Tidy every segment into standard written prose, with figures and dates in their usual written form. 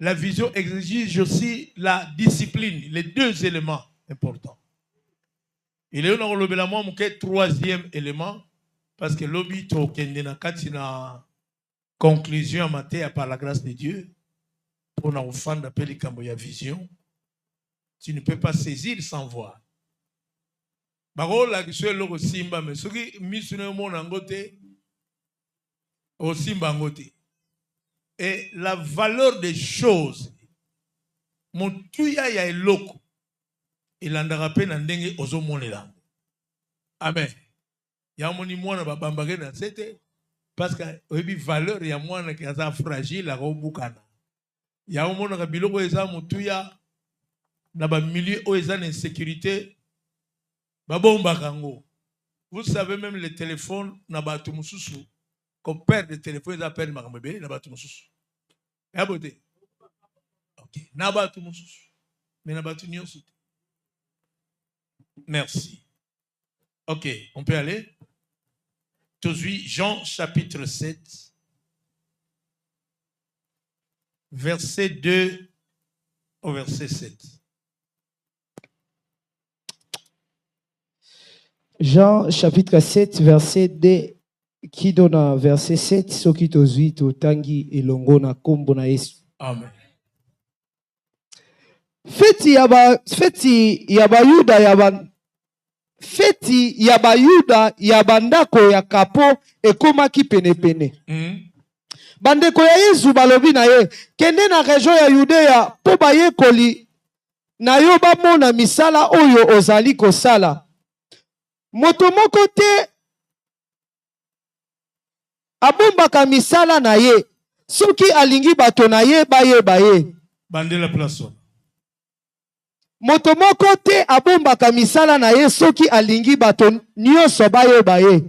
La vision exige aussi la discipline, les deux éléments importants. Il est un troisième élément, parce que l'obi tokende na kati na conclusion matin par la grâce de Dieu, pour na offendre appelé kamboya vision, tu ne peux pas saisir sans voir. Barola qui le simba, mais ce qui missionne mon angote, au simba angote. Et la valeur des choses, mon tuya ya eloko, il en a rappelé n'andenge ozo monela. Amen. Ya moni mwana babambage na sete, parce que oyebi valeur ya mwana qui est fragile la robukana. Ya mona ka biloko eza mutuya na ba milieu o eza insécurité babomba kango. Vous savez même les téléphones na batu mususu qu'on perd des téléphones ils appellent makambe na batu mususu. Ya bote. OK. Na batu mususu. Mais na batu nyonso. Merci. OK, on peut aller. Aujourd'hui, Jean chapitre 7, verset 2 au verset 7. Jean chapitre 7, verset 2, qui donne un verset 7, ce qui tozui to tangi elongo na kombo na Yesu. Amen. Feti ya bayuda ya bandako ya kapo ekomaki penepene. Bandeko ya Yesu balobi na ye kende na region ya Yudea po bayekoli na yo bamona misala oyo ozali kosala. Moto moko te abombaka misala na ye soki alingi bato na ye bayeba ye. Bandela plaso. Moto moko te abombaka misala na ye soki alingi bato nyonso bayeba ye.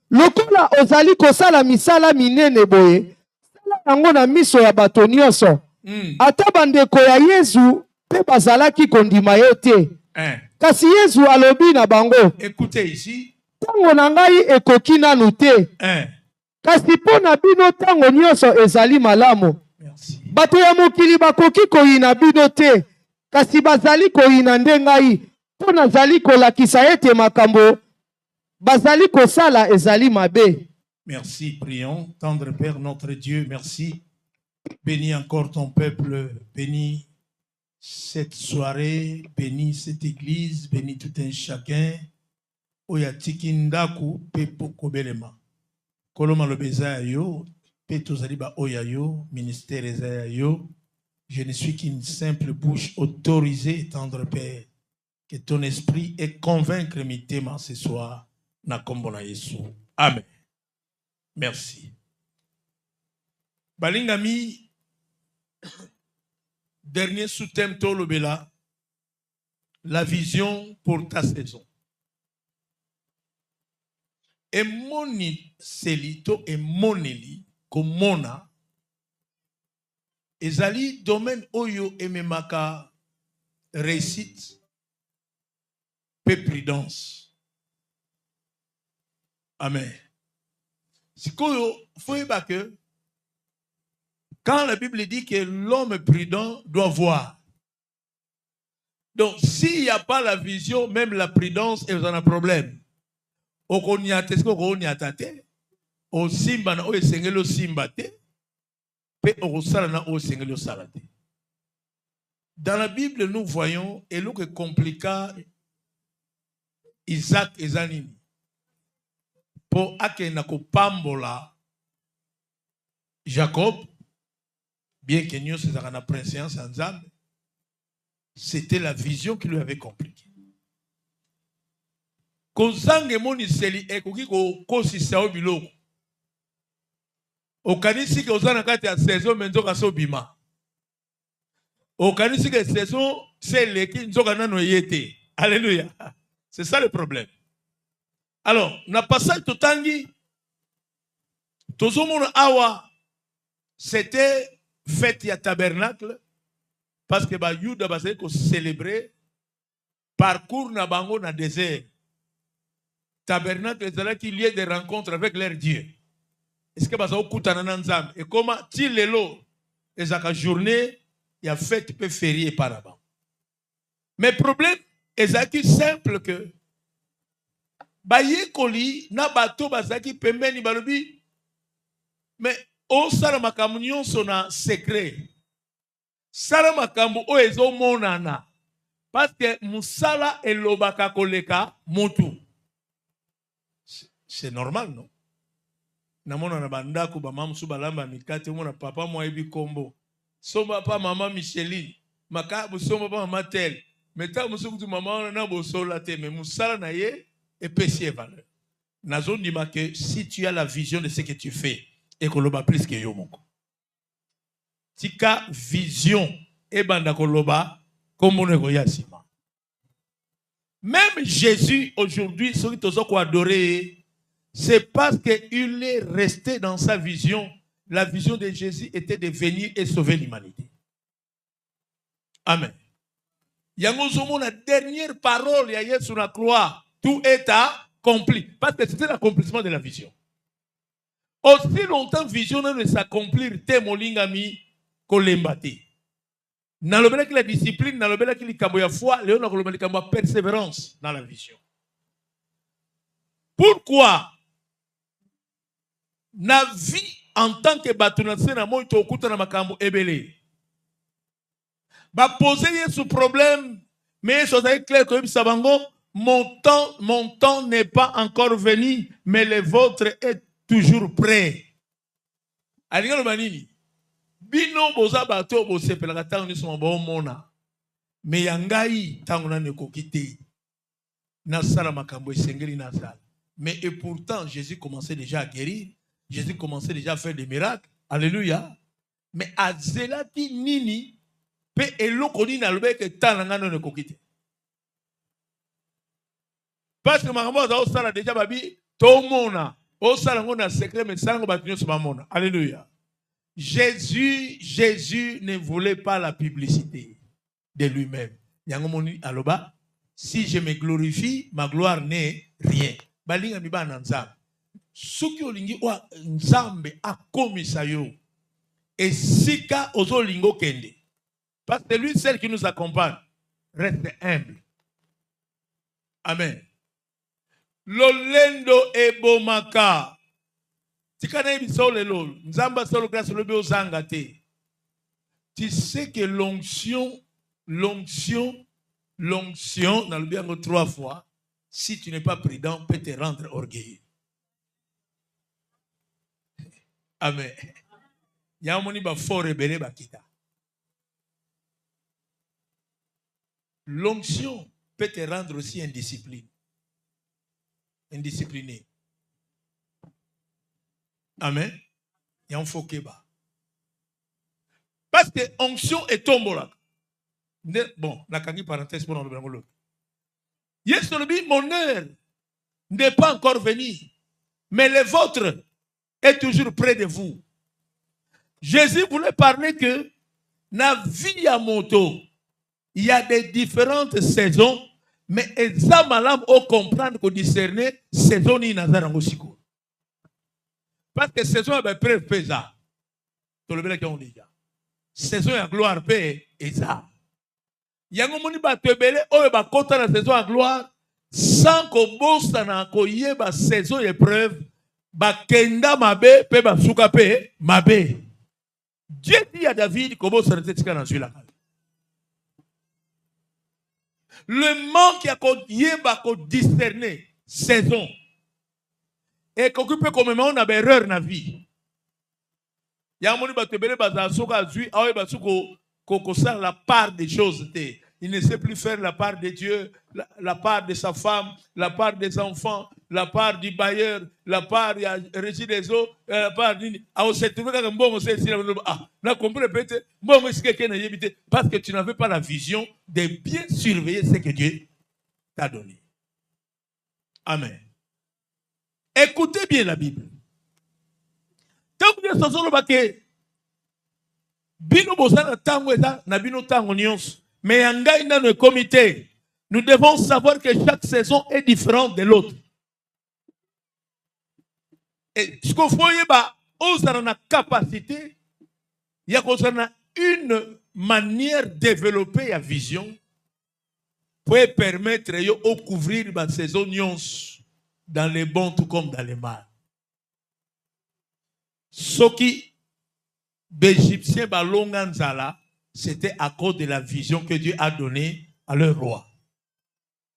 Lokola ozali kosala misala minene boye, sala yango na miso ya bato nyonso. Ata bandeko ya Yesu pe bazalaki kondima ye te. Kasi Yesu alobi na bango. Écoutez ici. Tango na ngai ekoki nanu te. Kasi mpo na bino tango nyonso ezali malamu. Bato ya mokili bakoki koyina bino te. Kasi bazali koyina nde ngai. Mpo nazali kolakisa ete makambo bazali kosala ezali mabe. Merci, prions. Tendre Père notre Dieu, merci. Bénis encore ton peuple, bénis cette soirée, bénis cette église, bénis tout un chacun. Oya tikindaku pepo kobelema. Koloma lobeza yo, peto zaliba oya yo, ministère eza yo. Je ne suis qu'une simple bouche autorisée, tendre Père. Que ton esprit ait convaincre mes témoins ce soir. Na kombo na Yesu. Amen. Merci. Balingami Dernier sous-thème Tolobela, la vision pour ta saison. Et moni selito et moneli komona ezali domaine oyo ememaka réussite pe prudence. Amen. Sikoyo faut que quand la Bible dit que l'homme prudent doit voir. Donc s'il n'y a pas la vision, même la prudence est un problème. Okonyate siko okonyate o simba na o esengelo simba te pe okosala na o esengelo sala te. Dans la Bible nous voyons elo que complica Isaac et Zanini pour akena ko pambola Jacob, bien que nous c'est un préséance en Zambie, c'était la vision qui lui avait compliqué. Kozange moniseli ekoki ko kosisa o biloko. Okanisi ke ozana kati ya saison menzoka so bima. Okanisi ke saison c'est leki nzoka nano yete. Alléluia. C'est ça le problème. Alors, na passage totangi tozomona awa c'était fête ya tabernacle parce que ba Yuda basé ko célébrer parcours na bango na désert. Tabernacle est qui lieu de rencontre avec leur Dieu. Est-ce que baza okutana na nzambe et comment ti lelo ezaka journée ya fête peut férier par là-bas. Mais problème ezaki simple que bayekoli na bato bazaki pembeni balobi mais o sala makambo nyonso na secret. Sala makambo o ezomonana parce que musala elobaka koleka motu. C'est normal, non? Namona na bandako ba mamu su balamba mikate mona papa mo ebi kombo. Somba pa mama Micheline, makabu somba pa mama tel. Meta musuku tu mama na bo sola te mais musala na ye et péché valeur. Nazo ndima que si tu as la vision de ce que tu fais et koloba plus que yo moko. Tika vision e banda koloba comme on est yasima. Même Jésus aujourd'hui, ceux qui t'ont adoré, c'est parce qu'il est resté dans sa vision. La vision de Jésus était de venir et sauver l'humanité. Amen. Yangozomo, la dernière parole, il sur la croix, tout est accompli. Parce que c'était l'accomplissement de la vision. Aussi longtemps, vision ne s'accomplir, témolingami, kolembate. Nalobela ki la discipline, nalobela ki li kambo ya foi, léon nakolobela li kambo ya persévérance dans la vision. Pourquoi? Na vie en tant que batunase na moi to okuta na makambo ebele. Ba poser ce problème, mais ça est clair que sabango, mon temps n'est pas encore venu, mais le vôtre est toujours prêt. Alinga manini. Bino boza bato bo sepelaka tango ni soma bo mona. Me yangai tango na nekokite. Na sala makambo esengeli na sala. Mais et pourtant Jésus commençait déjà à guérir. Jésus commençait déjà à faire des miracles. Alléluia. Mais azelati nini pe eloko ni na lobeke tananga no nekokite. Parce que makambo za osala déjà babi to mona. Osala ngona secret mais sango batinyo soma mona. Alléluia. Jésus ne voulait pas la publicité de lui-même. Yangomoni aloba, si je me glorifie, ma gloire n'est rien. Balinga miba na nzambe. Soki olingi wa nzambe akomisa yo. Et sika ozo lingo kende. Parce que lui seul qui nous accompagne reste humble. Amen. Lolendo ebomaka. Tu sais que l'onction, dans le bien 3 fois, si tu n'es pas prudent, peut te rendre orgueilleux. Amen. L'onction peut te rendre aussi indiscipliné. Amen. Il y a un faux kéba. Parce que onction est tombola. Bon, la kangi parenthèse pour nous le Yes, mon heure n'est pas encore venue, mais le vôtre est toujours près de vous. Jésus voulait parler que dans la vie à moto, il y a des différentes saisons, mais examalam au comprendre que discerner saison ni nazar ngosiko. Parce que saison est preuve pesa. To le bela qu'on dit. Saison à gloire paix et ça. Yango moni ba tebele o ba kota na saison à gloire sans ko bosta na ko yeba saison épreuve ba kenda mabe pe ba suka pe mabe. Dieu dit à David comment ça n'était qu'à celui-là. Le manque qui a discerner saison et qu'occupe comme on a erreur dans la vie. Yamoni batebele bazasoka zui awe basuko kokosa la part des choses. Il ne sait plus faire la part de Dieu, la part de sa femme, la part des enfants, la part du bailleur, la part du régie des eaux, la part du... parce que tu n'avais pas la vision de bien surveiller ce que Dieu t'a donné. Amen. Écoutez bien la Bible. Tant que nous sommes bino bosana tango eza na bino tango nyonso. Mais yangai dans le comité, nous devons savoir que chaque saison est différente de l'autre. Et ce qu'on voit, on a la capacité, il y a une manière de développer la vision pour permettre de couvrir la saison dans les bons tout comme dans les mal. Ce qui, l'Égyptien Balonganzala, c'était à cause de la vision que Dieu a donnée à leur roi.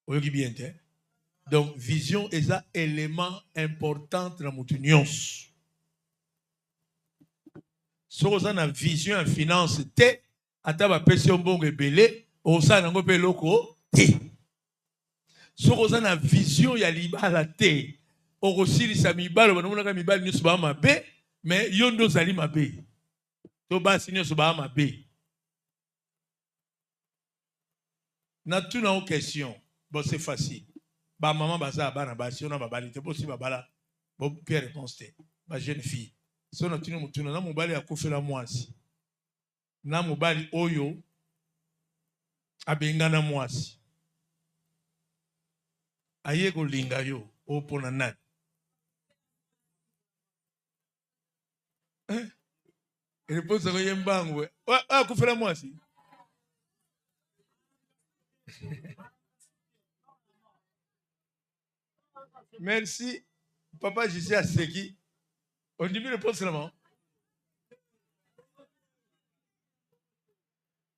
Vous voyez bien, hein? Donc, vision est un élément important dans notre union. Si vous avez une vision en finance, vous avez une vision en belé, vous avez une vision si vous avez une vision, il y a l'ibala te. Vous avez une vision, mais yondo zali mabe. Toba sinyo soba mabe. Na tout na question. Bon, c'est facile. Ba maman baza bana ba si on a babali te possible babala. Bon, pierre réponse te. Ba jeune fille. Si on a tunu mutuna na mobali ya kofela mwasi. Na mobali oyo abengana mwasi. Aye ko linga yo opona nani. Réponse à Yembango. Ah, kofela mwasi. Merci. Papa, je sais à ce qui. On dit bien réponse seulement.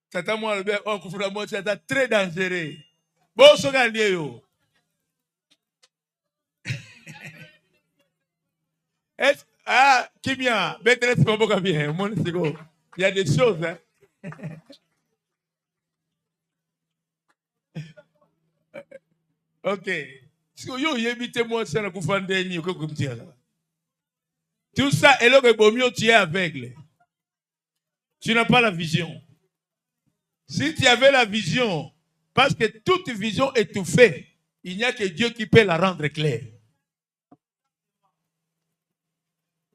Tata moi le oh kofela mwasi c'est très dangereux. Bon so gagné yo. Ah, Kimia, Bétélé, c'est pas beaucoup bien. Il y a des choses, hein. Ok. Tout ça, et là, tu es aveugle. Tu n'as pas la vision. Si tu avais la vision, parce que toute vision étouffée, il n'y a que Dieu qui peut la rendre claire.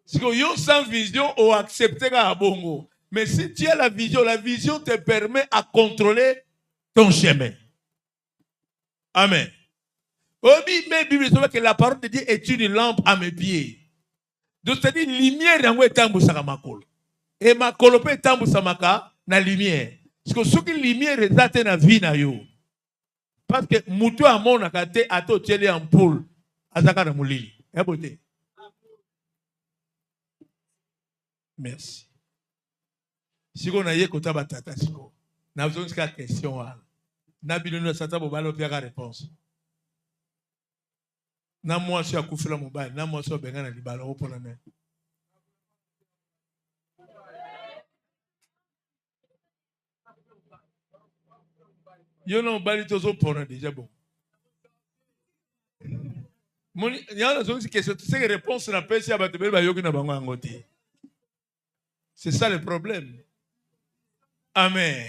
Si tu as sans vision, on accepte à bongo. Mais si tu as la vision te permet à contrôler ton chemin. Amen. Mais Bible dit que la parole de Dieu est une lampe à mes pieds. Donc c'est-à-dire lumière dans le temps ça makolo. Et makolo peut temps samaka na lumière. Parce que ce qui lumière est dans la vie na yo. Parce que mutu amona kate ato tiele ampoule azaka na mulili. Ya bote. Merci. Si on a yé kota batata siko. Na besoin de question là. Na bilono sata bobalo pia ka réponse. Na moi si akufela mobile, na moi so benga na libala opona na. Yo no bali tozo pona déjà bon. Mon y a une question, c'est que réponse na pesi abatebele ba yoki na bango angote. C'est ça le problème. Amen.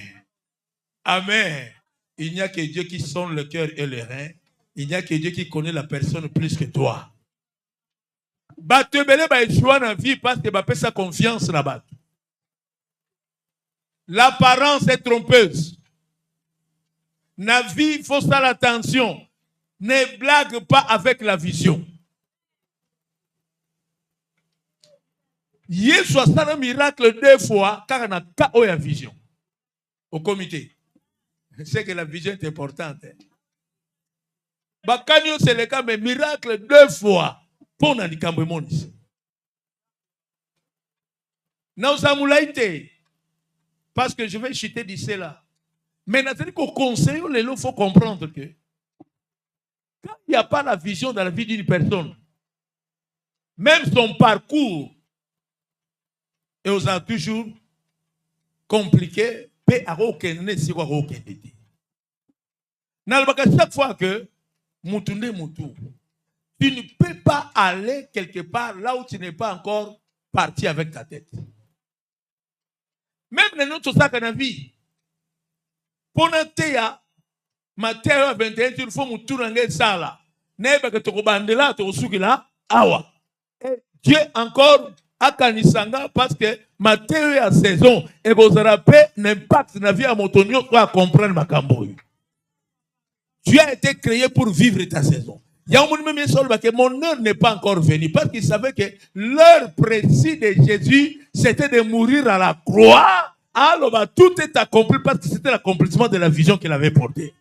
Amen. Il n'y a que Dieu qui sonde le cœur et les reins. Il n'y a que Dieu qui connaît la personne plus que toi. Batebele ba échouer dans la vie parce que ba fait sa confiance là-bas. L'apparence est trompeuse. La vie, il faut faire attention. Ne blague pas avec la vision. Yesu a fait un miracle 2 fois car on a KO la vision. Au comité. C'est que la vision est importante. Bakanyo c'est le cas, mais miracle 2 fois. Pour nous ici. Parce que je vais chuter d'ici là. Mais qu'au conseil, il faut comprendre que quand il n'y a pas la vision dans la vie d'une personne, même son parcours est toujours compliqué, chaque fois que tu ne peux pas aller quelque part là où tu n'es pas encore parti avec ta tête. Même dans notre sac à la vie, pour notre théa, Matthieu 21, il faut nous tourner ça là. N'est-ce que tu rebandes là, tu reçois là, awa. Dieu encore a kanisanga parce que Matthieu a saison et vous rappelez l'impact de la vie à Motonio pour comprendre ma camboy. Tu as été créé pour vivre ta saison. Il y a un moment que mon heure n'est pas encore venue parce qu'il savait que l'heure précise de Jésus, c'était de mourir à la croix. Alors, tout est accompli parce que c'était l'accomplissement de la vision qu'il avait portée.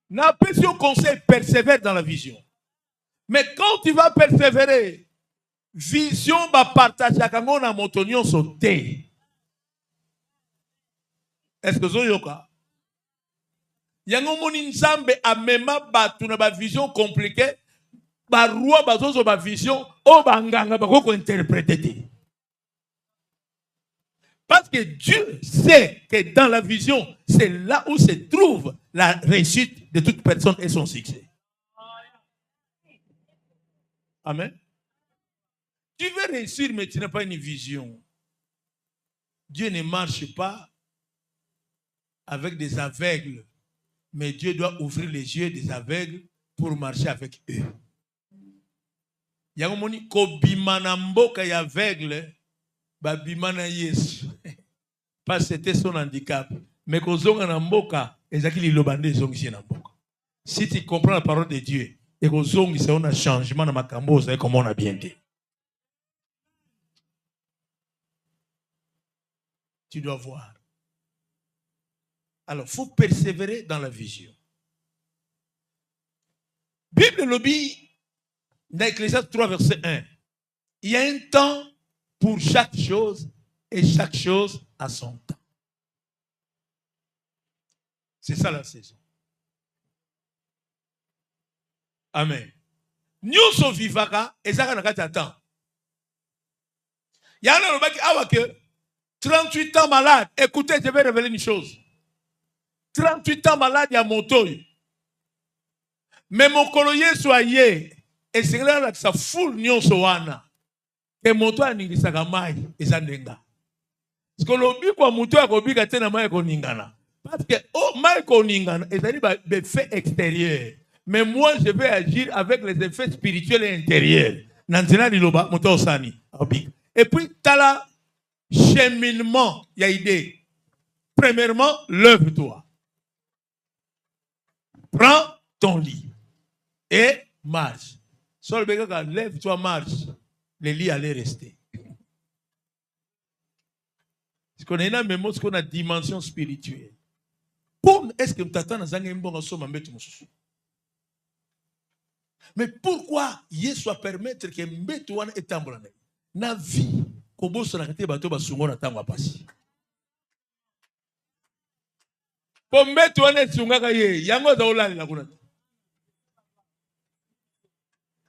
N'a pas si on conseille, persévère dans la vision. Mais quand tu vas persévérer, vision va partager avec on a montonio sauté. Est-ce que vous avez yango moni nzambe amema batu na ba vision compliquée ba roi bazozo ba vision o banganga bakoko interpréter. Parce que Dieu sait que dans la vision, c'est là où se trouve la réussite de toute personne et son succès. Amen. Tu veux réussir mais tu n'as pas une vision. Dieu ne marche pas avec des aveugles. Mais Dieu doit ouvrir les yeux des aveugles pour marcher avec eux. Yangomoni ko bimana mboka ya aveugle ba bimana Yesu. Pas c'était son handicap, mais ko zonga na mboka ezaki lilobande zongi na mboka. Si tu comprends la parole de Dieu et ko zongi c'est un changement na makambo ça comme on a bien dit. Tu dois voir. Alors, il faut persévérer dans la vision. Bible lobby, dans Ecclésiaste 3, verset 1. Il y a un temps pour chaque chose et chaque chose a son temps. C'est ça la saison. Amen. Nous sommes vivants et ça n'a pas temps. Il y a un homme qui a 38 ans malade. Écoutez, je vais révéler une chose. 38 ans malade, il y a mon taux. Mais mon coloyer soit yé. Et c'est là que ça foule nyon soana. Et mon taux a n'ingisa gamai. Et ça n'enga. Parce que l'obi quoi mon taux a kobi katena mai koningana. Parce que oh mai koningana. Et ça dit des faits extérieurs. Mais moi je vais agir avec les effets spirituels et intérieurs. Nantina liloba mon taux sani. Et puis t'as là cheminement. Il y a idée. Premièrement, lève-toi. Prends ton lit et marche. Sol Begaka, lève-toi, marche. Le lit allait rester. Parce qu'on a même ce qu'on a dimension spirituelle. Est-ce que tu attends mais pourquoi Yesu permettre que Mbetouane est tambolane? Na vie, Kobo Sonakate Bato Basungona Tangwa Passi. Pombe tuane tungaka ye yango za olali la kuna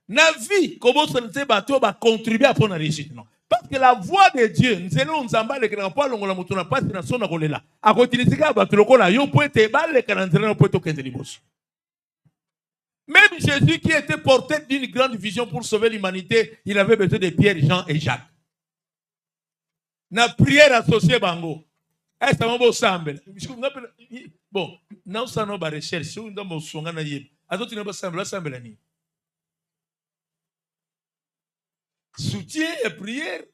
na vie kobo sonate bato ba contribuer à pour la réussite non parce que la voix de Dieu nzelo nzamba le kana pa longola mutu na pasi na sona kolela akotilisika bato lokola yo poete bale kana nzelo poete kende liboso. Même Jésus qui était porté d'une grande vision pour sauver l'humanité, il avait besoin de Pierre, Jean et Jacques. Na prière associée bango. Est-ce que vous semble? Bon, non, ça n'a pas recherche. Si vous avez besoin de yé, à d'autres n'a pas semble la nuit. Soutien et prière.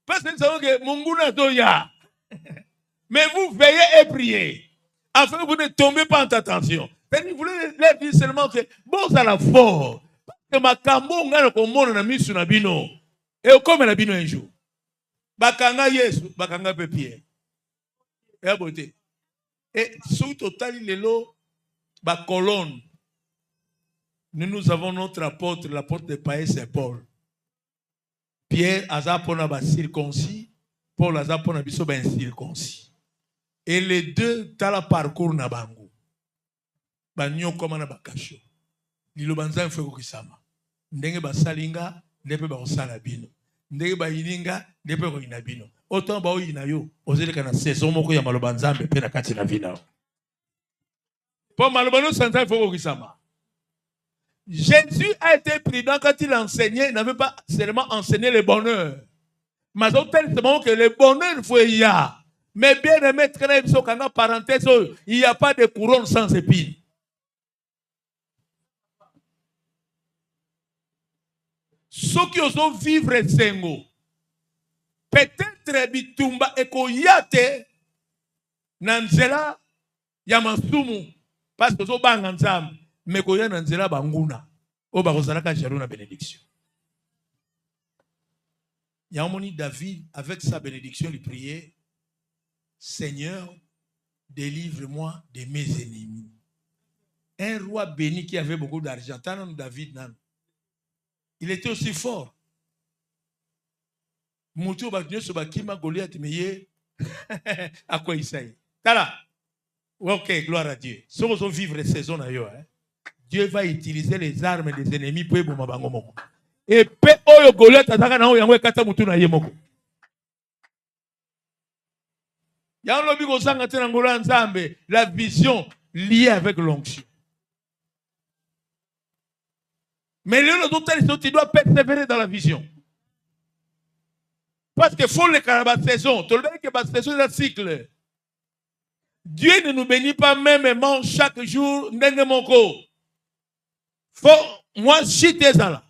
Parce que nous savons que Munguna doya. Mais vous veillez et priez. Afin que vous ne tombez pas en tentation. Vous voulez leur dire seulement que bon, ça la fort. Que ma cambo n'a pas mon ami sur la bino. Et comme la bino un jour. Bakanga Yesu, bakanga Pierre. Et beauté. Et sous total lelo, ba colonne. Nous avons notre apôtre, l'apôtre de Païs, c'est Paul. Pierre a pona ba circoncis, Paul a pona biso ba incirconcis. Et les deux tala parcours na bango. Ba nyo koma na bakasho. Lilo banza mfeko kisama. Ndenge ba salinga, ndepe ba osala bino. Ndenge ba yininga, ndepe ko inabino. Autant ba oyina yo, ozeleka na saison moko ya maloba nzambe pe na kati na vina. Pour malobano santa mfeko kisama. Jésus a été prudent quand il enseignait, il n'avait pas seulement enseigné le bonheur. Mais tellement que le bonheur, il faut y a. Mais bien aimé, très bien, parenthèse, il n'y a pas de couronne sans épines. Ceux qui osent vivre sengo, peut-être bitumba et koyate, nanzela, yamasumu, parce que so banganzam. Mais quand il y a un banguna, au barozalaka jaruna bénédiction. Il y a un moment David, avec sa bénédiction, il priait, Seigneur, délivre-moi de mes ennemis. Un roi béni qui avait beaucoup d'argent, David, il était aussi fort. Moutou Bagné Sobakima Goliath Meye, à quoi il s'agit? Tala. Ok, gloire à Dieu. Si on vivre saison ailleurs, Dieu va utiliser les armes des ennemis pour aider Mabango. Et pe oyo Goliath ataka na oyo kata mutu na yemoko. Ya lobi ko sanga tena ngolo nzambe, la vision liée avec l'onction. Mais le docteur tu dois persévérer dans la vision. Parce que faut le caraba saison, tu le que la saison est un cycle. Dieu ne nous bénit pas même chaque jour ndenge moko. Faut moi chiter ça là.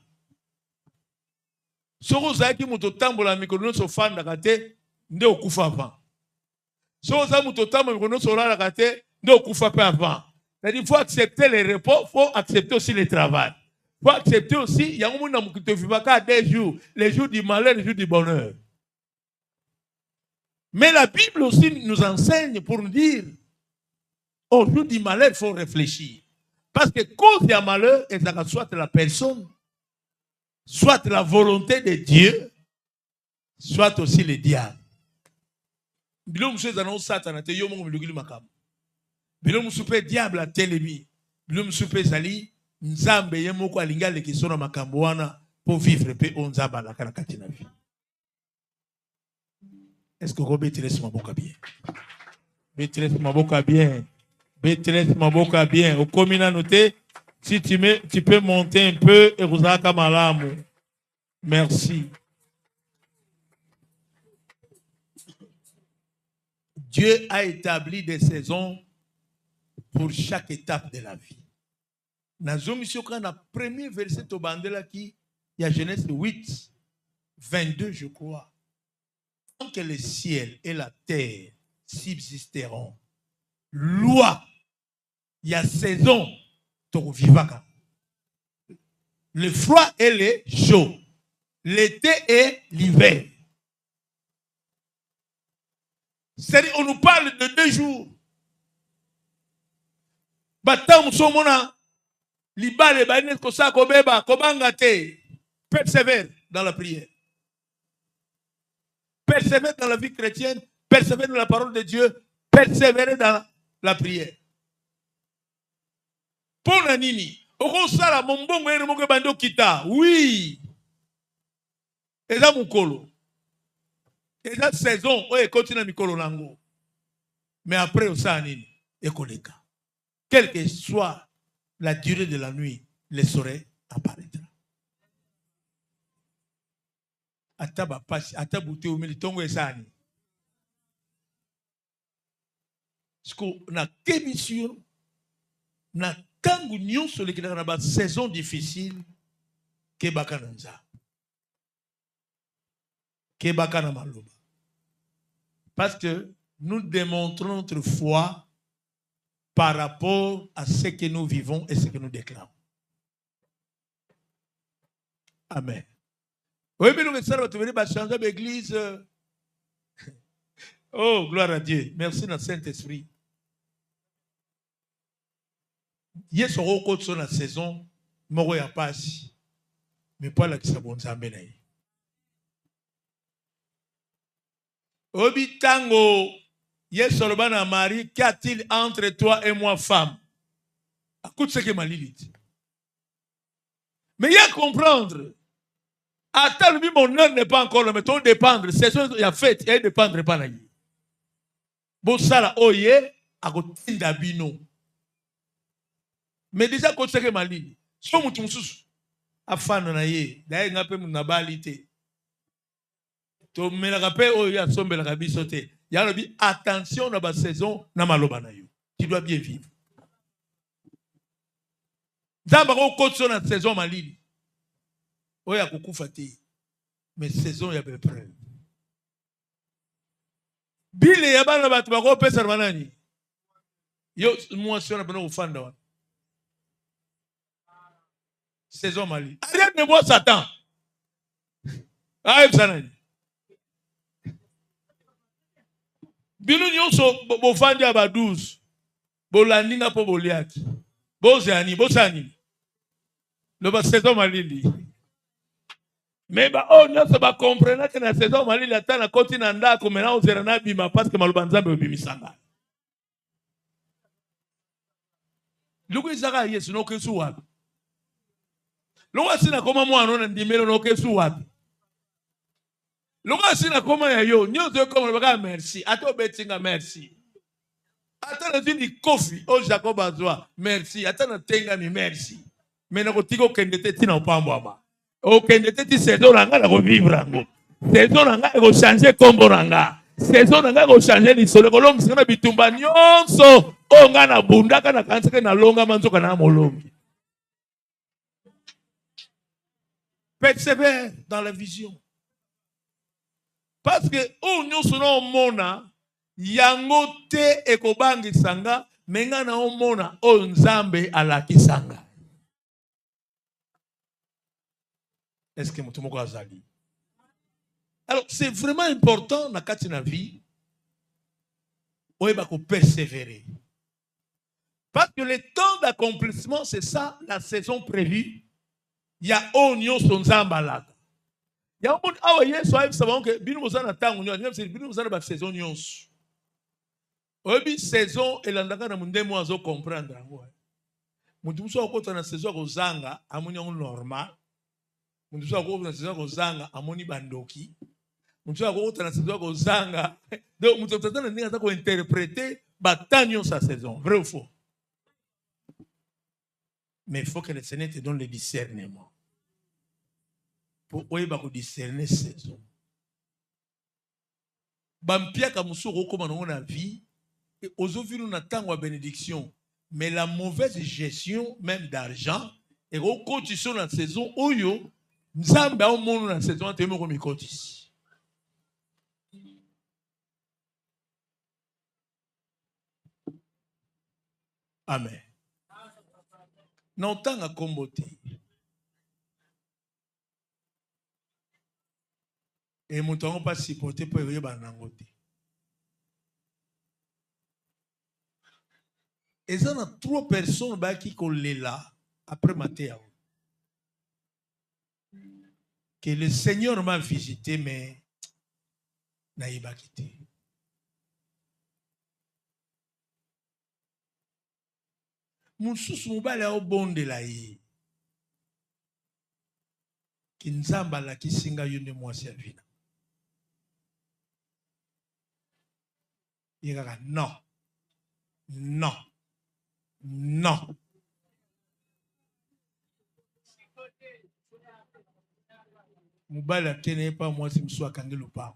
Soko zaki muto tambola mikolo so fanda kate nde okufa avant. Soko za muto tambola mikolo so rala kate nde okufa pe avant. C'est-à-dire il faut accepter les repos, faut accepter aussi le travail. Faut accepter aussi yango muna mukito vivaka des jours, les jours du malheur, les jours du bonheur. Mais la Bible aussi nous enseigne pour nous dire au jour du malheur, il faut réfléchir. Parce que cause il y a malheur, et ça soit la personne, soit la volonté de Dieu, soit aussi le diable. Bilom soupe zanon Satan te yo mongo bilugili makam. Bilom soupe diable a telemi. Bilom soupe zali nzambe yemoko alinga le kisona makambo wana pour vivre pe onzaba la karakati na vie. Est-ce que Robert te laisse ma boca bien? Betres ma boca bien. Betres ma boca bien. Au commun noté, si tu peux monter un peu et vous avez malamu. Merci. Dieu a établi des saisons pour chaque étape de la vie. Dans le premier verset au bandela qui, il y a Genèse 8, 22, je crois. Tant que le ciel et la terre subsisteront, loi, il y a saison, le froid et le chaud, l'été et l'hiver. C'est-à-dire, on nous parle de 2 jours. Batam somona, libale banet kosa kobeba kobangate, persévère dans la prière. Persévère dans la vie chrétienne, persévère dans la parole de Dieu, persévère dans la prière. Pour nini, okosala mombongo ene moko bando kita. Oui. Et là mukolo. Et la saison, on continue à mikolo lango. Mais après, on s'en est écoleka. Quelle que soit la durée de la nuit, le soleil apparaîtra. Ataba passe, atabouté au milieu, tongo esani. na kémission, na tangu nyonso lekilaka na ba saison difficile, kebaka na nzambe. Kebaka na maloba. Parce que nous démontrons notre foi par rapport à ce que nous vivons et ce que nous déclarons. Amen. Oui, mais nous allons changer l'église. Oh, gloire à Dieu. Merci dans Saint-Esprit. Hier, ce roko sur la saison, moro ya passe. Mais pas la qui s'abonne zambe na. Obi tango, yes, Solomana Marie, qu'y a-t-il entre toi et moi, femme? Écoute ce que m'a dit. Mais il y a à comprendre. Attends, lui, mon nom n'est pas encore là, mais ton dépendre. C'est ce qu'il a fait, il ne dépendre pas là. Bon, ça là, oye, à côté d'abino. Mais déjà, quand ce que m'a dit, si on m'a sous, afin de naïe, d'ailleurs, on a peu mon abalité. To me la rappelle, oye, à sombe la rabi sauté. Il y a le attention dans la saison, na maloba na yo. Tu dois bien vivre. D'abord, quand on a la saison malili. Oui, à coucou fatigué. Mais saison, il y a peu près. Bile ya bana batu bako pesa banani. Yo, moi, si on a besoin de fanda. Saison mali. Rien ne voit Satan. Ah, sanani. Binu nyonso bo fandi aba 12. Bo landinga po boliaki. Bo zani, bo sani. Le ba saison malili. Mais bah oh nyonso ba comprendre que na saison malili ata na koti na ndako mena ozera na bima parce que maloba nzambe obimisanga. Luku izaka Yesu no kesu wapi. Luku asina koma mwana na ndimelo no kesu wapi. Luku asina koma ya yo nyonso koma baka merci ato betinga merci. Ata na dini kofi o Jacob azwa merci ata na tenga mi merci. Mena ko tiko kendete tina opambo ama. O kendete ti saison nanga na ko vivre ngo. Saison nanga ko changer kombo nanga. Saison nanga ko changer ni solo ko longa na bitumba nyonso o nga na bundaka na kanseke na longa manzoka na molongi. Persévère dans la vision. Parce que o nyonso na omona yango te ekobangi sanga menga na omona o nzambe alakisanga. Est-ce que mutu moko azali? Alors c'est vraiment important na kati na vie oyeba ko persévérer. Parce que le temps d'accomplissement c'est ça la saison prévue. Il y a onyo son nzamba là. Il y a un monde awa yeso ayi savons que binu mozana tango nyo c'est binu mozana ba saison nyonso. Obi saison elandaka na mundemo azo comprendre ngo. Mutu muso akota na saison ko zanga amuni on normal. Mutu muso akota na saison ko zanga amoni bandoki. Mutu akota na saison ko zanga. Donc mutu tata ndinga ta ko interpréter batanyo sa saison, vrai ou faux? Mais il faut que le Seigneur te donne le discernement. Pour oeba ko discerner saison. Bampiaka musoko koma na vie et aujourd'hui nous n'attendons la bénédiction mais la mauvaise gestion même d'argent et au cotisation dans la saison oyo nzambe au monde dans la saison temo ko mikotisi. Amen. Non tant à comboter. Et nous n'avons pas supporté pour y avoir un côté. Et ça, il y a 3 personnes qui sont là après Mathéo. Que le Seigneur m'a visité, mais n'a pas quitté. Mon sous mobile est au bon de la yi. Qui nzamba la qui singa yone moi servina. Il y a non, non, non. Mobile a kené pas moi si m'sois kangelo pas.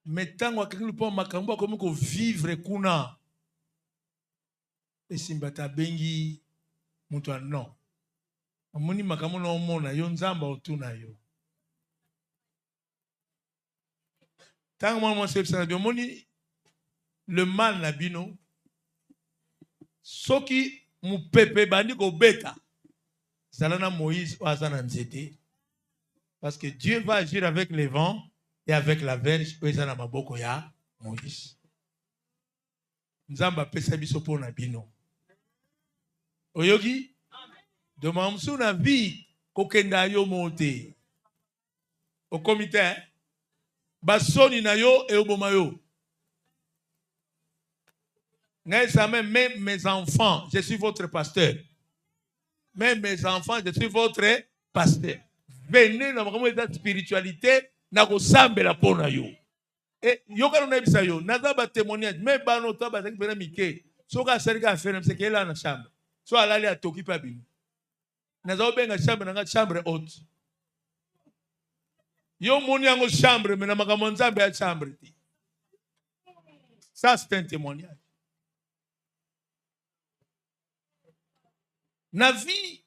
Mais tant que quelqu'un peut makambo comme ko vivre kuna. Et simbata bengi mutu non. Amoni makambo na omona yo nzamba otuna yo. Tant que moi c'est ça moni le mal na bino. Soki mu pepe bandi ko beta. Salana Moïse ou Azana Nzete. Parce que Dieu va agir avec les vents et avec la verge. Ou Azana Maboko ya Moïse. Nzamba pesa biso po na bino. Oyogi? De mamsu na vi kokenda yo monte. Au comité. Basoni na yo et oboma yo. Même mes enfants, je suis votre pasteur. Même mes enfants, je suis votre pasteur. Venez dans la spiritualité, na ko sambela pona yo. Et yo ka na bisa yo, naza ba témoignage, même ba no to ba zaki bena mike. So ka serika affaire, c'est qu'elle na chambre. So alali atoki pa bino. Naza obenga chambre na chambre haute. Yo moni yango chambre, mais na makambo nzambe ya chambre. Ça c'est un témoignage. Na vie,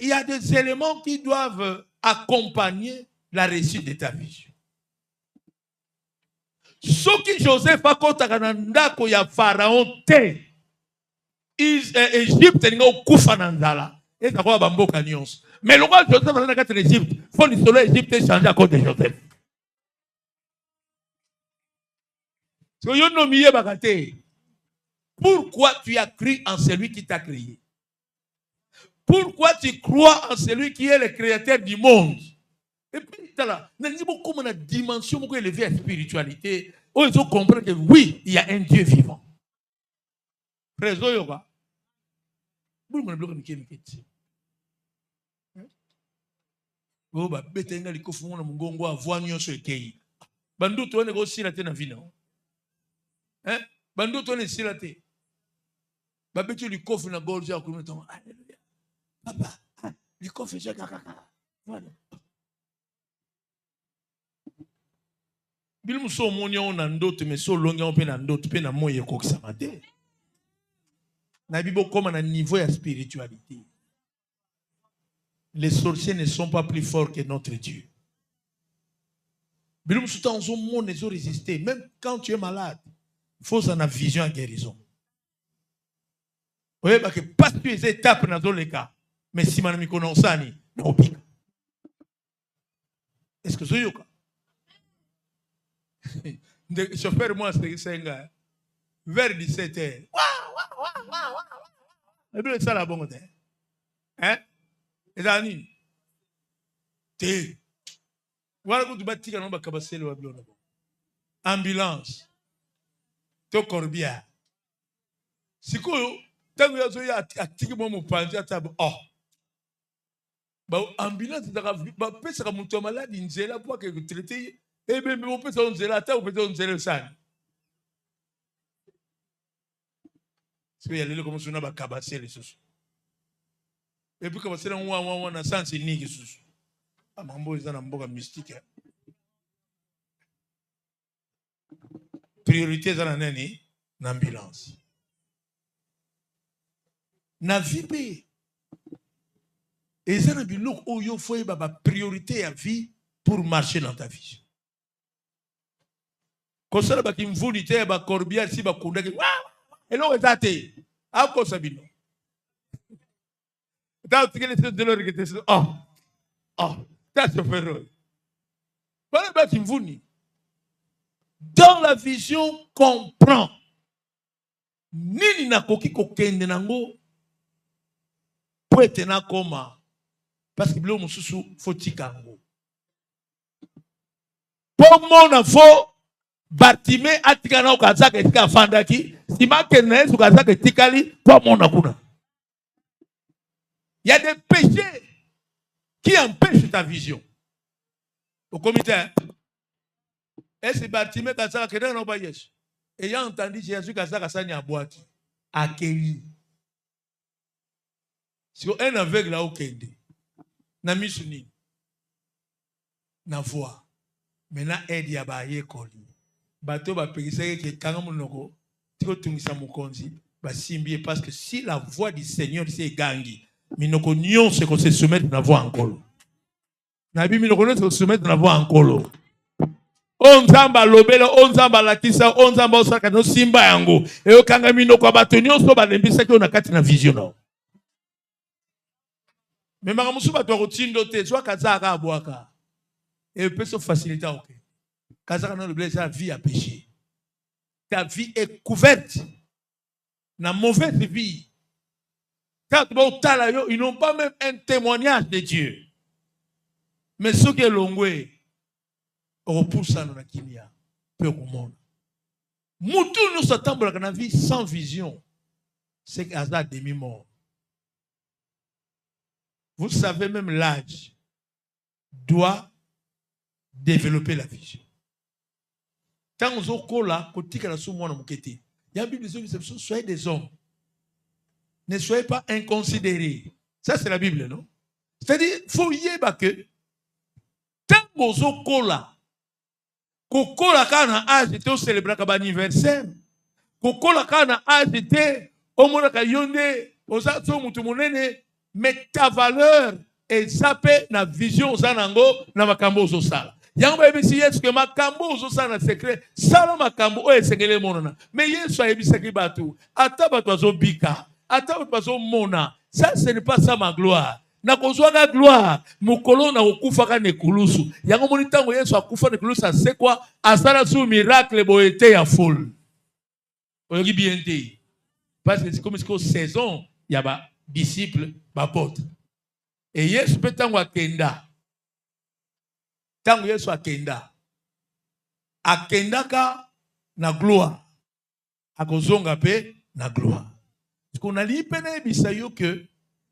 il y a des éléments qui doivent accompagner la réussite de ta vision. Ce qui Joseph a kontakana ko ya Pharaon te, Égypte n'est pas koufanandala. Et ça va bamboka nyonso. Mais le roi Joseph a dans l'Égypte, faut l'isoler l'Égypte changer à cause de Joseph. So yo no miye bakate. Pourquoi tu as cru en celui qui t'a créé? Pourquoi tu crois en celui qui est le créateur du monde? Et puis, là, il y a beaucoup de dimension beaucoup élevée à la spiritualité. Ils ont compris que oui, il y a un Dieu vivant. Frère Zoyoga, vous me bloquez une question. Oh, bah, betenga likofu na mungongo avwa nyonso ekei. Bandu to ne ko sila te na vina. Hein? Bandu to ne sila te. Ba betu likofu na gorge ya kunuta. Alléluia. Papa, likofu je kaka. Voilà. Bilu muso monya ona ndoto mais so longa on pe na ndoto pe na moye ko kisama te. Na bibo koma na niveau ya spiritualité. Les sorciers ne sont pas plus forts que notre Dieu. Bilu muso dans son monde ne sont résister même quand tu es malade. Il faut ça na vision à guérison. Oui, parce que pas tu es étape dans tous les cas. Mais si manami konosani na opika. Est-ce que c'est yoka? Le chauffeur, moi, c'est un gars. Vers 17h. Et puis, ça, la bonne. Hein? Et ça, ni. Té. Voilà que tu vas tirer un bacabassé le wablon. Ambulance. To corbia. Si quoi, tant que tu as tiré mon panzi à table. Oh. Bah, ambulance, tu as vu. Bah, peut-être que mon malade, il est là pour que tu traites. Eh bien, on peut se dire là, on peut se dire le sang. Parce qu'il y a les comme si on a cabassé les sous. Et puis, comme c'est un ouah na sens c'est ni sous. Ah, mambo ils ont un boga mystique. Priorité dans la nani, l'ambulance. Na vie et ça n'a pas l'eau où il faut une priorité à vie pour marcher dans ta vie. Quand ça va qu'il me voulait te ba corbia si ba kunda ki et là on est à quoi ça bino dans ce que les de l'autre qui était ça se fait voilà ba qu'il me voulait dans la vision comprend nini na koki kokende nango pour être na koma parce que blo mususu faut tikango pour mon info Bartime atikana ukazaka etika fandaki simake naesu ukazaka etikali pour mon akuna. Il y a des péchés qui empêchent ta vision. Au comité, est-ce que Bartime kazaka kedana no ba Yesu? Ayant entendu Jésus kazaka sani à boîte accueilli. Si un aveugle là au kende na misuni na voix Maintenant, aide ya ba yekoli. Bato ba pekiseke ke kanga munoko. Tiko tungisa mukonzi. Ba simbié parce que si la voix du Seigneur c'est gangi. Minoko nyon se qu'on se soumettre na voix en colo. Nabi minoko nyon se soumettre na voix en colo. Onzamba lobelo, onzamba lakisa, onzamba osaka no simba yango. E okanga minoko bato nyonso ba lembisa ki na kati na vision no. Mais makamusu bato rotindo te, soit kazaka abwaka. Et peut se faciliter ok. Kazaka na lobelo sa vie à péché. Ta vie est couverte. Na mauvaise vie. Ils n'ont pas même un témoignage de Dieu. Mais ce qui est longwe, repousse ça dans la kinia. Peu au monde. Moutou nous s'attendons à la vie sans vision. C'est qu'à ça demi-mort. Vous savez, même l'âge doit développer la vision. Tant que vous avez là, côté que la soumouana moukete. Il y a une Bible qui soyez des hommes. Ne soyez pas inconsidérés. Ça, c'est la Bible, non? C'est-à-dire, il faut y aller que tant que vous avez là, kokola kana ajete célébrer ka anniversaire kokola kana ajete omona ka yonde ozato mutu munene mais ta valeur est sapé na vision zanango na makambo ozosala yango ebisi Yesu ke makambo ozosala na secret sala makambo o esengele monona mais Yesu ayebisaki bato ata bato azobika ata bato azomona ça ce n'est pas ça ma gloire. Na kozwanga gloire mukolo na okufaka nekulusu yango moni tango Yesu akufa nekulusu c'est quoi asala sou miracle boete ya foule oyoki bien te parce que c'est comme si saison ya ba disciple ba apôtre et Yesu pe tango akenda tango Yesu akenda akendaka na gloire akozonga pe na gloire parce qu'on a li pene bisayo que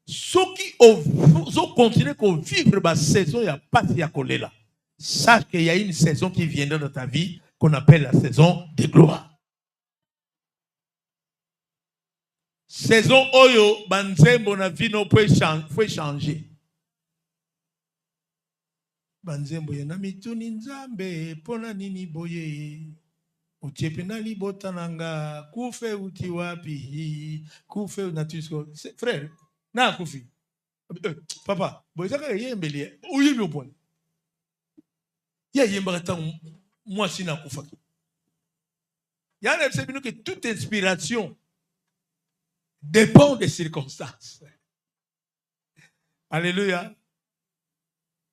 ceux qui ont continué à vivre la saison, il n'y a pas de kolela. Sache qu'il y a une saison qui viendra dans ta vie qu'on appelle la saison de gloire. Saison oyo, banzembo na vie no peut changer. Banzembo yana mituni nzambe, pona nini boye. Utiepe na libota nanga, kufe uti wapi, kufe natusko. Frère, na kufi. Papa, boyaka yembeli. Oyi mi opone. Ya yemba tan moi si na kufa. Ya na sebino que toute inspiration dépend des circonstances. Alléluia.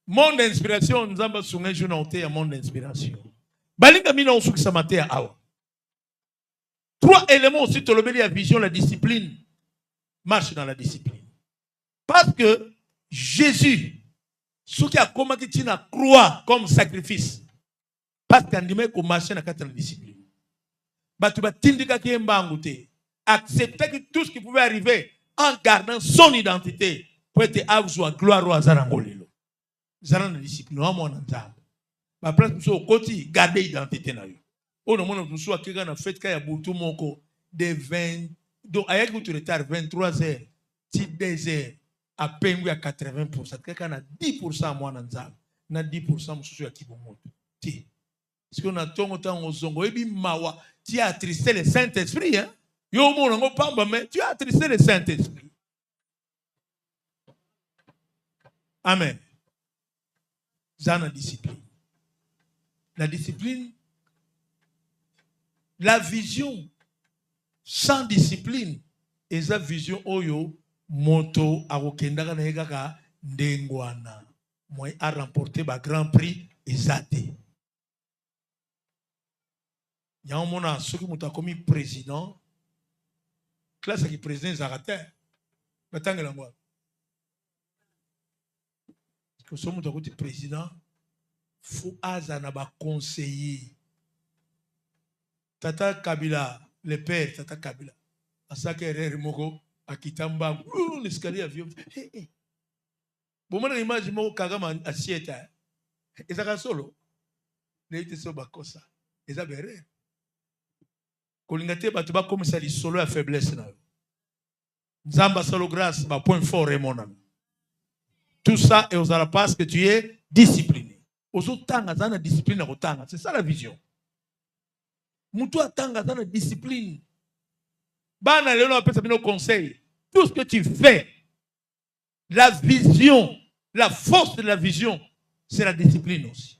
Monde d'inspiration, nous avons soumis jour à monde d'inspiration. Balinga mina osuki samate ya awa. Trois éléments aussi tolobeli la vision, la discipline. Marche dans la discipline. Parce que Jésus, ce qui a commencé à croire comme sacrifice, parce qu'il a dit marcher dans la discipline. Accepter que tout ce qui pouvait arriver en gardant son identité pour être à gloire à Zarangolilo. Zarang la discipline, ma place nous au côté garder l'identité na yo. On a mon nous qui a fait qu'il y a beaucoup de 20 donc avec vous retard 23 heures, 2 heures. À peine à 80%. Quelqu'un a 10% moi dans ça. Na 10% monsieur qui bon monde. Ti. Parce qu'on a tant au zongo ebi mawa, tu as attristé le Saint-Esprit hein. Yo mon ngo pamba mais tu as attristé le Saint-Esprit. Amen. Ça la discipline. La discipline, la vision sans discipline et sa vision oyo moto akokendaka na yekaka ndengwana moi a remporté ba grand prix ezate yango mona soki moto akomi président classe qui président zakate batangela ngwa que so moto akoti président faut azana ba conseiller Tata Kabila le père Tata Kabila asaka erreur moko akitamba l'escalier avion bomona image moko kagama asieta ezaka solo neite so bakosa eza bere kolinga te bato bakomisa lisolo ya faiblesse na yo nzamba solo grâce ba point fort et mon ami tout ça et aux parce que tu es discipliné ozotanga za na discipline na kotanga. C'est ça la vision. Mutu atanga za na discipline. Bana lelo apesa bino conseil. Tout ce que tu fais, la vision, la force de la vision, c'est la discipline aussi.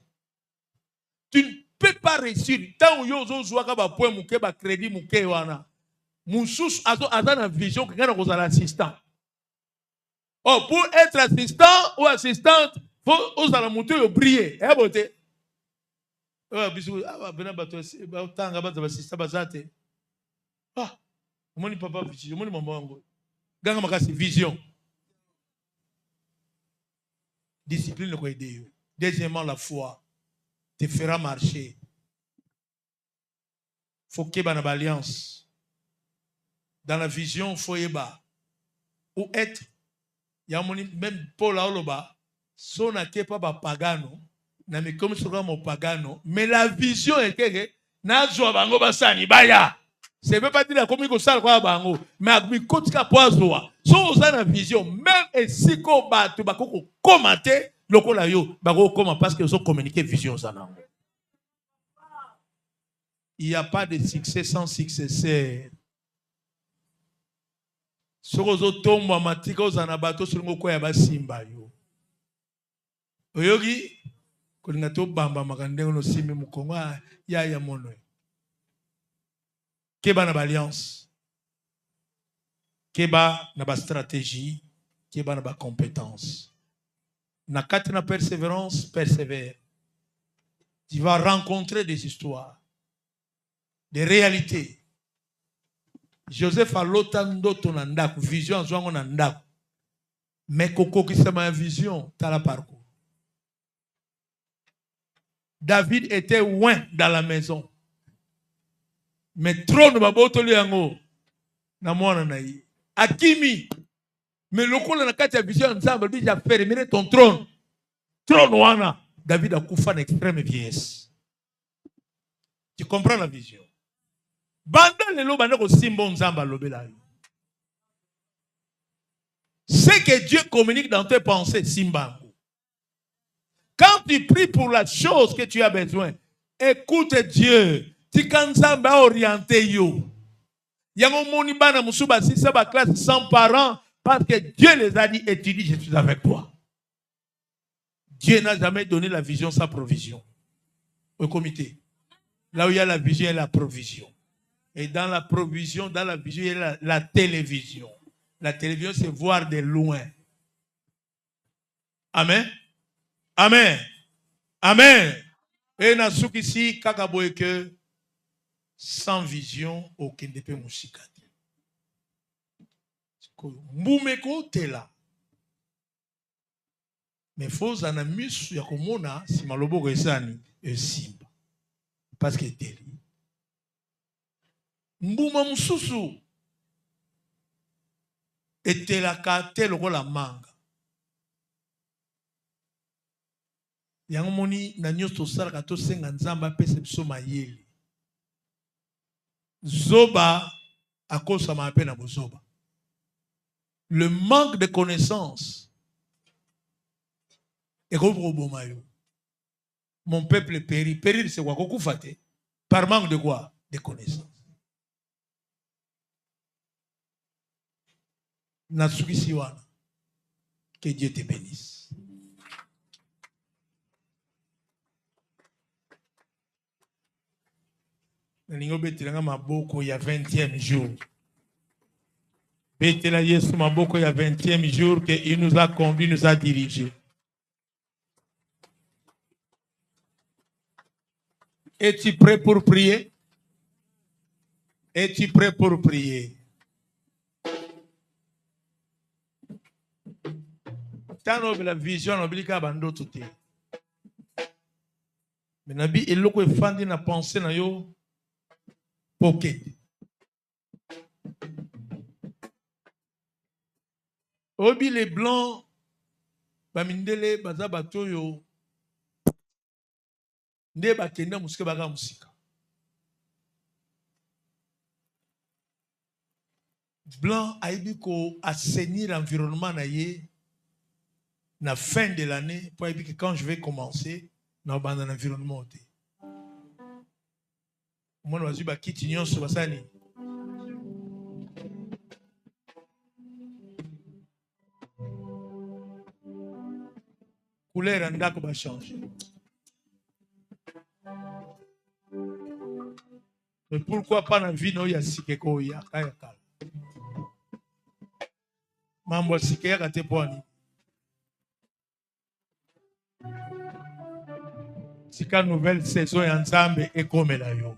Tu ne peux pas réussir. Tant que yo zozwaka ba point muke ba crédit muke wana. Mususu aza na vision que ngana kozala assistant. Oh, pour être assistant ou assistante, faut ozala mutu yo briller. Eh bote. Bisu bena bato ba tanga ba assistant bazate. Ah, moni papa vision, moni maman wangu. Ganga makasi vision. Discipline le aider. Deuxièmement, la foi te fera marcher. Faut qu'il y ait une alliance. Dans la vision, faut y ait ou être. Il y a même Paul Aoloba, son n'a pas pagano, n'a mais comme sur mon pagano, mais la vision est que n'a pas bango basani baya. C'est pas dire comme il ça quoi bango, mais avec kotika poazoa. So on a la vision, même et si ko ba tu ba ko commenter lokola yo, ba ko comment parce que ils ont communiqué vision ça non. Il n'y a pas de succès sans successeur. Sokozo tomba matika ozana bato sulingo ko ya basimba yo. Oyogi kulinga to bamba makande no simi mukongo ya mono. Keba na alliance. Keba na ba stratégie, keba na ba compétence. Na kati na persévérance, persévère. Tu vas rencontrer des histoires, des réalités. Joseph a l'otandoto na ndaku, vision zwango na ndaku. Mais koko qui ma vision, t'as la parcours. David était loin dans la maison. Mais trône baboto liango na mwana na yi. Akimi. Mais lokola na kati ya vision nzamba dit ja fermer ton trône. Trône wana David a koufa en extrême vieillesse. Tu comprends la vision? Banda lelo banda ko simbo nzamba lobela. Ce que Dieu communique dans tes pensées, simba. Quand tu pries pour la chose que tu as besoin, écoute Dieu. Tu kanzamba orienté yo. Yango moni bana musuba si ça ba classe sans parents parce que Dieu les a dit étudie, je suis avec toi. Dieu n'a jamais donné la vision sans provision. Au comité. Là où il y a la vision, il y a la provision. Et dans la provision, dans la vision, il y a la télévision. La télévision, c'est voir de loin. Amen. Amen. Amen. Et na souk ici, kakaboye que sans vision, aucun ne peut mouchikati. Moumeko te là. Mais faut en amus ya komona si malobo resani e simba. Parce que teli. Mbuma mususu etelaka te lokola manga. Yango moni na nyoso salaka to senga nzamba pese biso mayele. Zoba akosa ma peine à bozoba. Le manque de connaissances est comme mon peuple périt. Périr c'est quoi? Par manque de quoi? De connaissances. Natsuki Siwana. Que Dieu te bénisse. Betela maboko ya 20e jour. Betela Yesu maboko ya 20e jour que il nous a conduit, nous a dirigés. Es-tu prêt pour prier? Es-tu prêt pour prier? Tant la vision oblika bando tout. Mais nabi eloko efandi na penser na yo pocket. Obi les blancs, bamindele baza bato yo. Nde bakenda musike baga musika. Blanc aibi ko assainir l'environnement na ye na fin de l'année pour aibi que quand je vais commencer, na obanda na environnement te. Omona bazwi bakiti nyonso basala nini? Couleur ya ndako bachange. Mais pourquoi pas na vie no ya sike ko ya kaya kala? Mambo sike ya kate pwani. Sika nouvelle saison ya Nzambe ekomela yo.